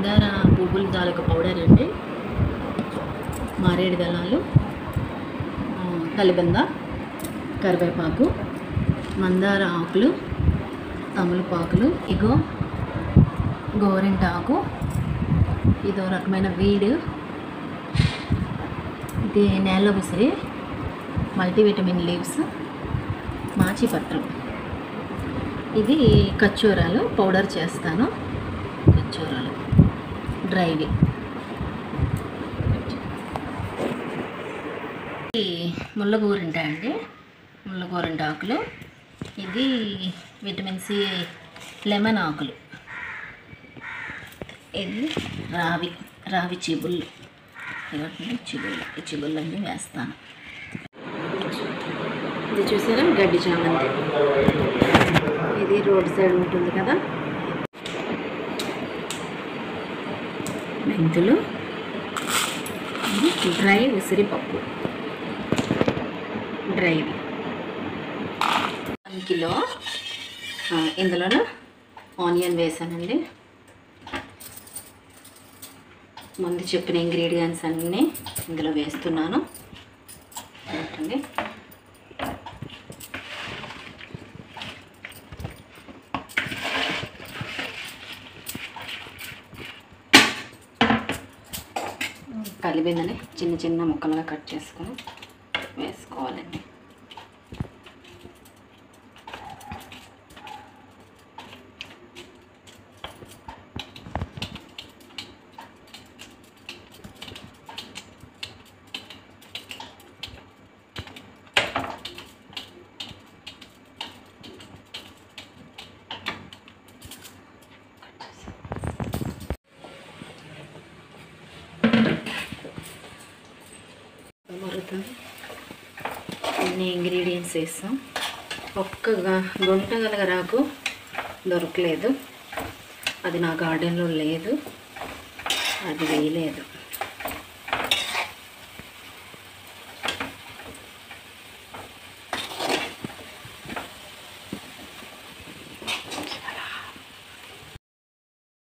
మందార పువ్వుల తాలూకు పౌడర్ అండి, మారేడు దళాలు, కలిబంద, కరివేపాకు, మందార ఆకులు, తమలపాకులు, ఇగో గోరింటాకు, ఇదో రకమైన వీడు, ఇది నేల ఉసిరి, మల్టీవిటమిన్ లీవ్స్, మాచిపత్రం, ఇది ఖర్జూరాలు పౌడర్ చేస్తాను, ఖర్జూరాలు డ్రైవి, ముళ్ళగోరింట అండి, ముళ్ళగోరింట ఆకులు, ఇది విటమిన్ సి లెమన్ ఆకులు, ఇది రావి చిబుళ్ళు, ఈ చిబుళ్ళన్నీ వేస్తాను. ఇది చూసారా గడ్డి చామంతి, ఇది రోడ్ సైడ్ ఉంటుంది కదా. మెంతులు, డ్రై ఉసిరిపప్పు, డ్రై 1 కిలో. ఇందులోనే ఆనియన్ వేసానండి. ముందు చెప్పిన ఇంగ్రీడియంట్స్ అన్నీ ఇందులో వేస్తున్నాను. చూడండి, కలిపిందని చిన్న చిన్న ముక్కలుగా కట్ చేసుకొని వేసుకోవాలండి. అన్ని ఇంగ్రీడియంట్స్ వేస్తాం. ఒక్క గుంటగలగరాకు దొరకలేదు, అది నా గార్డెన్లో లేదు, అది వేయలేదు.